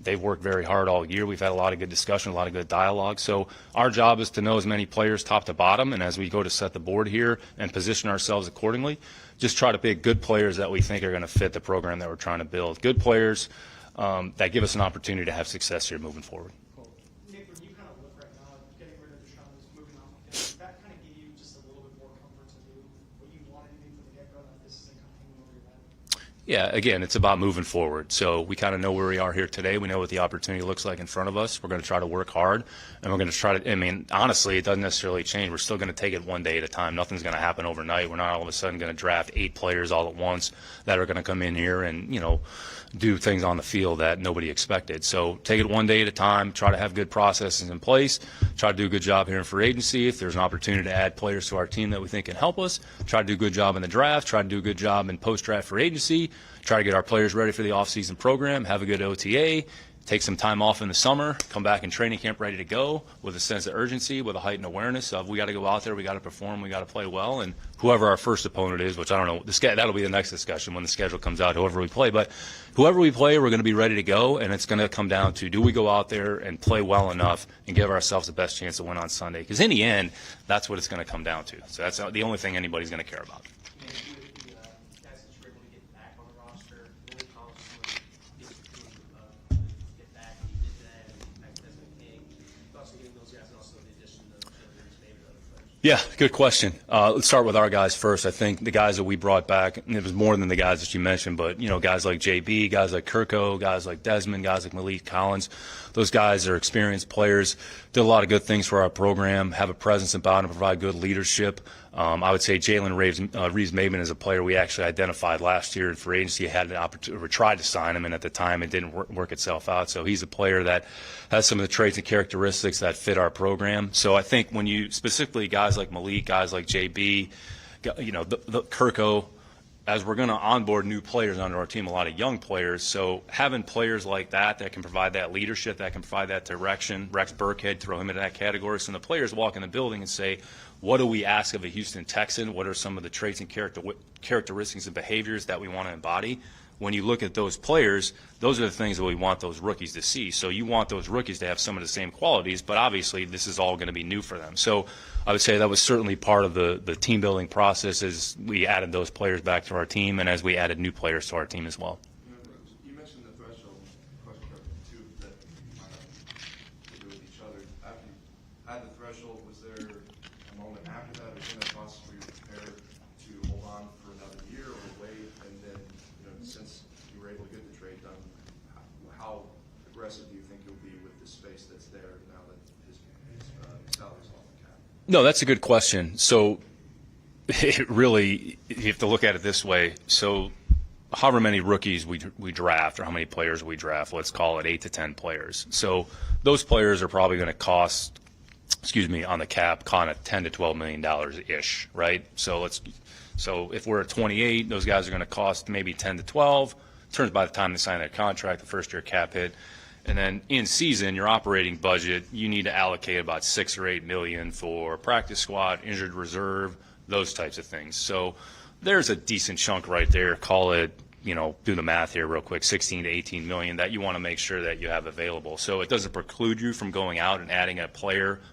they've worked very hard all year. We've had a lot of good discussion, a lot of good dialogue. So our job is to know as many players top to bottom, and as we go to set the board here and position ourselves accordingly, just try to pick good players that we think are going to fit the program that we're trying to build. Good players that give us an opportunity to have success here moving forward. Nick, when you kind of look right now, getting rid of Deshaun, moving on with him, that kind of give you just a little bit more comfort to do what you wanted to do from the get-go, that this isn't kind of hanging over your head? Yeah, again, it's about moving forward. So we kind of know where we are here today. We know what the opportunity looks like in front of us. We're going to try to work hard, and we're going to try to, honestly, it doesn't necessarily change. We're still going to take it one day at a time. Nothing's going to happen overnight. We're not all of a sudden going to draft 8 players all at once that are going to come in here and, do things on the field that nobody expected. So take it one day at a time, try to have good processes in place, try to do a good job here in free agency. If there's an opportunity to add players to our team that we think can help us, try to do a good job in the draft, try to do a good job in post-draft free agency, try to get our players ready for the off-season program, have a good OTA, take some time off in the summer, come back in training camp ready to go with a sense of urgency, with a heightened awareness of we got to go out there, we got to perform, we got to play well, and whoever our first opponent is, which I don't know, that'll be the next discussion when the schedule comes out, whoever we play. But whoever we play, we're going to be ready to go, and it's going to come down to do we go out there and play well enough and give ourselves the best chance to win on Sunday? Because in the end, that's what it's going to come down to. So that's the only thing anybody's going to care about. Yeah, good question. Let's start with our guys first. I think the guys that we brought back, and it was more than the guys that you mentioned, but, guys like JB, guys like Kirko, guys like Desmond, guys like Malik Collins, those guys are experienced players, did a lot of good things for our program, have a presence about them, provide good leadership. I would say Jalen Reeves-Maben is a player we actually identified last year in free agency, had an opportunity, or tried to sign him, and at the time it didn't work itself out. So he's a player that has some of the traits and characteristics that fit our program. So I think when you specifically guys like Malik, guys like JB, the Kirko, as we're going to onboard new players onto our team, a lot of young players. So having players like that can provide that leadership, that can provide that direction. Rex Burkhead, throw him into that category. So when the players walk in the building and say, what do we ask of a Houston Texan? What are some of the traits and characteristics and behaviors that we want to embody? When you look at those players, those are the things that we want those rookies to see. So you want those rookies to have some of the same qualities, but obviously this is all going to be new for them. So I would say that was certainly part of the team building process as we added those players back to our team and as we added new players to our team as well. You mentioned the threshold question too, that to do with each other. After you had the threshold, was there a moment after that or in that process where you were prepared to hold on for another year or wait? And then, since you were able to get the trade done, how aggressive do you think you'll be with the space that's there now that his salary's off the cap? No, that's a good question. So it really, you have to look at it this way. So however many rookies we draft or how many players we draft, let's call it 8 to 10 players. So those players are probably going to cost, on the cap, kind of $10 to $12 million ish, right? So if we're at 28, those guys are going to cost maybe 10 to 12. Turns by the time they sign their contract, the first year cap hit. And then in season, your operating budget, you need to allocate about 6 or 8 million for practice squad, injured reserve, those types of things. So there's a decent chunk right there. Call it, do the math here real quick, 16 to 18 million that you want to make sure that you have available. So it doesn't preclude you from going out and adding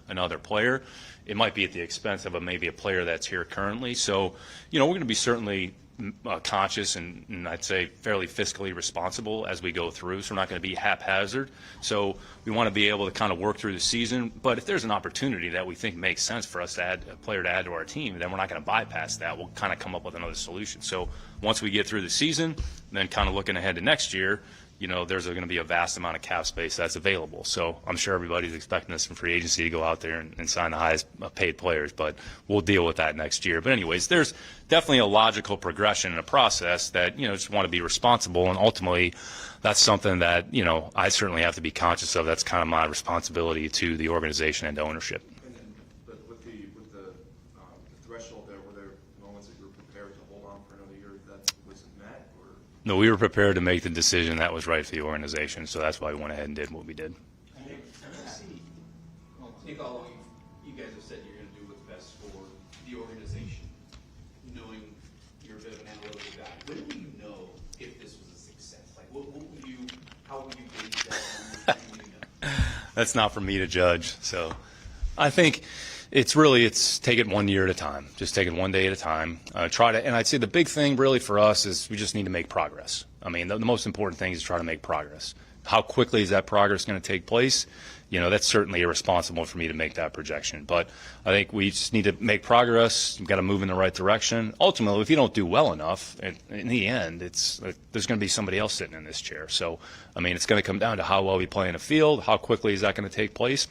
another player. It might be at the expense of maybe a player that's here currently. So, we're going to be certainly conscious and I'd say fairly fiscally responsible as we go through. So we're not going to be haphazard. So we want to be able to kind of work through the season. But if there's an opportunity that we think makes sense for us to add a player to add to our team, then we're not going to bypass that. We'll kind of come up with another solution. So once we get through the season, then kind of looking ahead to next year, there's going to be a vast amount of cap space that's available. So I'm sure everybody's expecting us from free agency to go out there and sign the highest paid players, but we'll deal with that next year. But anyways, there's definitely a logical progression in a process that, just want to be responsible. And ultimately, that's something that, I certainly have to be conscious of. That's kind of my responsibility to the organization and to ownership. And then, but with the threshold there, were there moments that you were prepared to hold on for another year that wasn't met? Or? No, we were prepared to make the decision that was right for the organization, so that's why we went ahead and did what we did. Nick, all you guys have said you're going to do what's best for the organization, knowing you're a bit of an analytical guy. When will you know if this was a success? Like, how will you gauge that? When will you know? That's not for me to judge. So I think it's take it 1 year at a time. Just take it one day at a time. And I'd say the big thing really for us is we just need to make progress. I mean, the most important thing is try to make progress. How quickly is that progress going to take place? That's certainly irresponsible for me to make that projection. But I think we just need to make progress. We've got to move in the right direction. Ultimately, if you don't do well enough, in the end, there's going to be somebody else sitting in this chair. So, I mean, it's going to come down to how well we play in the field, how quickly is that going to take place.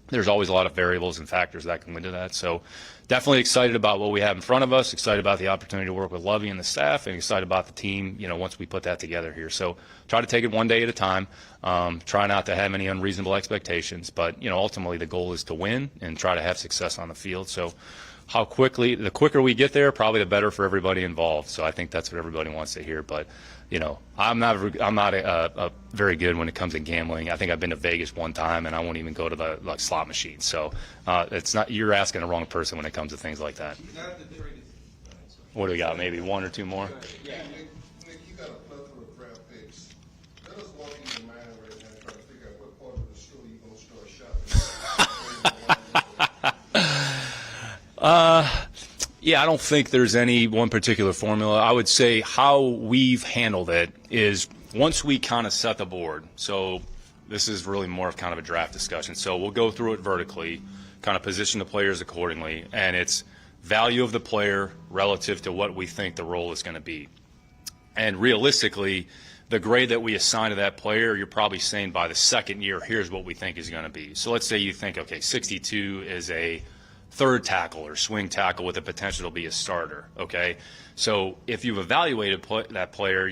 There's always a lot of variables and factors that can go into that. So definitely excited about what we have in front of us, excited about the opportunity to work with Lovey and the staff, and excited about the team, once we put that together here. So try to take it one day at a time, try not to have any unreasonable expectations. But, ultimately the goal is to win and try to have success on the field. So the quicker we get there, probably the better for everybody involved. So I think that's what everybody wants to hear. But, I'm not very good when it comes to gambling. I think I've been to Vegas one time, and I won't even go to the slot machine. So it's not. You're asking the wrong person when it comes to things like that. What do we got? Maybe one or two more. Yeah, Nick, you got a plethora of draft picks. Let us walk in your mind right now and try to figure out what part of the store you're going to start shopping. Yeah, I don't think there's any one particular formula. I would say how we've handled it is once we kind of set the board. So this is really more of kind of a draft discussion. So we'll go through it vertically, kind of position the players accordingly, and it's value of the player relative to what we think the role is going to be. And realistically, the grade that we assign to that player, you're probably saying by the second year, here's what we think is going to be. So let's say you think, okay, 62 is a third tackle or swing tackle with the potential to be a starter, okay? So if you've evaluated that player,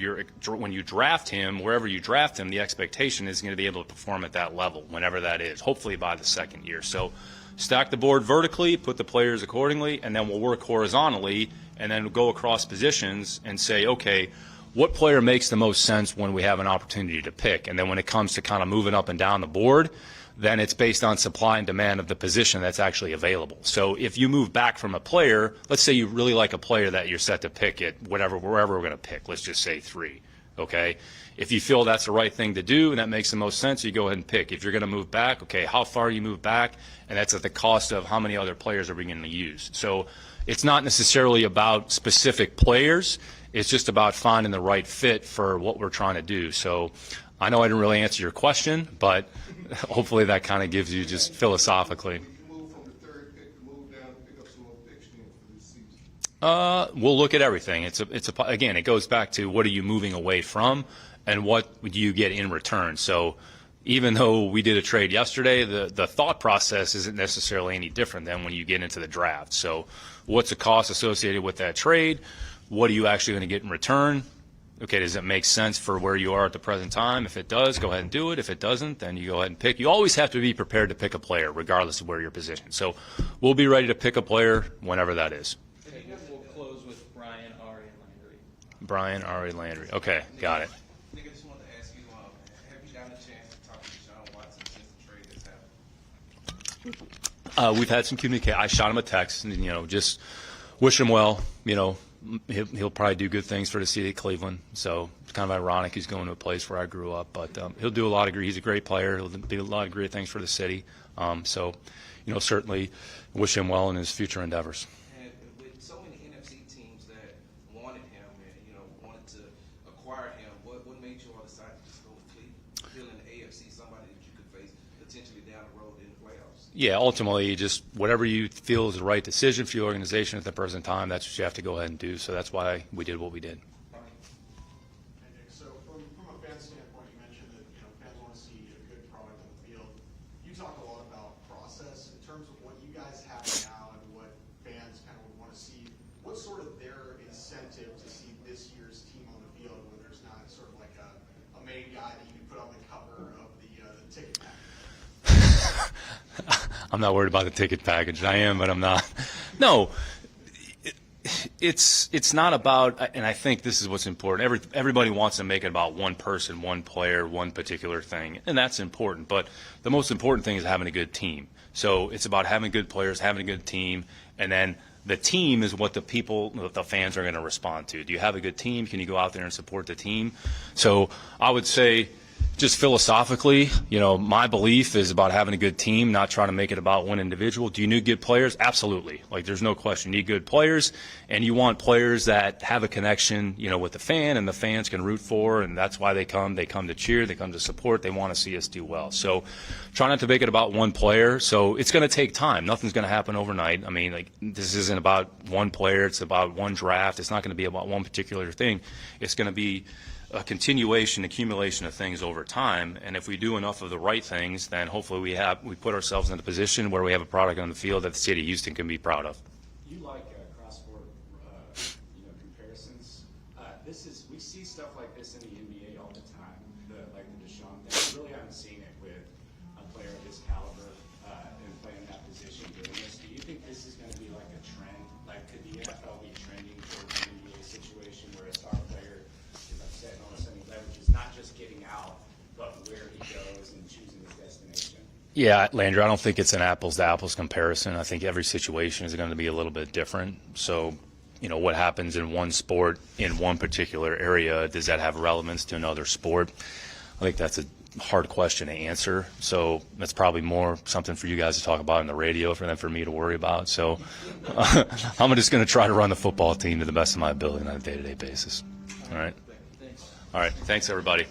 when you draft him, wherever you draft him, the expectation is going to be able to perform at that level, whenever that is, hopefully by the second year. So stack the board vertically, put the players accordingly, and then we'll work horizontally and then go across positions and say, okay, what player makes the most sense when we have an opportunity to pick? And then when it comes to kind of moving up and down the board, then it's based on supply and demand of the position that's actually available. So if you move back from a player, let's say you really like a player that you're set to pick at wherever we're going to pick, let's just say 3, okay? If you feel that's the right thing to do and that makes the most sense, you go ahead and pick. If you're going to move back, okay, how far you move back, and that's at the cost of how many other players are we going to use. So it's not necessarily about specific players. It's just about finding the right fit for what we're trying to do. So I know I didn't really answer your question, but hopefully that kind of gives you just philosophically. We'll look at everything. Again, it goes back to what are you moving away from and what would you get in return. So even though we did a trade yesterday, the thought process isn't necessarily any different than when you get into the draft. So what's the cost associated with that trade? What are you actually going to get in return? Okay, does it make sense for where you are at the present time? If it does, go ahead and do it. If it doesn't, then you go ahead and pick. You always have to be prepared to pick a player, regardless of where you're positioned. So we'll be ready to pick a player whenever that is. Okay, we'll close with Brian, Ari, and Landry. Brian, Ari, Landry. Okay, got it. Nick, I just wanted to ask you, have you gotten a chance to talk to Deshaun Watson since the trade has happened? We've had some communication. I shot him a text, and, just wish him well. He'll probably do good things for the city of Cleveland. So it's kind of ironic he's going to a place where I grew up. But he'll do a lot of great. He's a great player. He'll do a lot of great things for the city. Certainly wish him well in his future endeavors. And with so many NFC teams that wanted him and wanted to acquire him, what made you all decide to just go with Cleveland? Feeling the AFC, somebody that you could face potentially down the road in the playoffs. Yeah, ultimately, just whatever you feel is the right decision for your organization at the present time, that's what you have to go ahead and do. So that's why we did what we did. So from a fan standpoint, you mentioned that fans want to see a good product on the field. You talk a lot about process in terms of what you guys have now and what fans kind of would want to see. What's sort of their incentive to see this year's team on the field when there's not sort of like a main guy that you can put on the cover of the ticket package? I'm not worried about the ticket package. I am, but I'm not. No, it's not about, and I think this is what's important. Everybody wants to make it about one person, one player, one particular thing, and that's important. But the most important thing is having a good team. So it's about having good players, having a good team, and then the team is what the fans are going to respond to. Do you have a good team? Can you go out there and support the team? So I would say, just philosophically, my belief is about having a good team, not trying to make it about one individual. Do you need good players? Absolutely. There's no question. You need good players, and you want players that have a connection, with the fan, and the fans can root for, and that's why they come. They come to cheer. They come to support. They want to see us do well. So try not to make it about one player. So it's going to take time. Nothing's going to happen overnight. This isn't about one player. It's about one draft. It's not going to be about one particular thing. It's going to be a accumulation of things over time, and if we do enough of the right things, then hopefully we put ourselves in a position where we have a product on the field that the city of Houston can be proud of. You like cross-sport, comparisons. We see stuff like this in the NBA all the time, like the Deshaun thing. We really haven't seen it with a player of his caliber and playing that position doing this. Do you think this is going to be like a trend? Like, could the NFL be trending towards an NBA situation where a star player is upset and all of a sudden he leverages not just getting out, but where he goes and choosing his destination? Yeah, Landry, I don't think it's an apples-to-apples comparison. I think every situation is going to be a little bit different. So, what happens in one sport in one particular area, does that have relevance to another sport? I think that's a hard question to answer. So that's probably more something for you guys to talk about on the radio than for me to worry about. So I'm just going to try to run the football team to the best of my ability on a day-to-day basis. All right? All right. Thanks, everybody.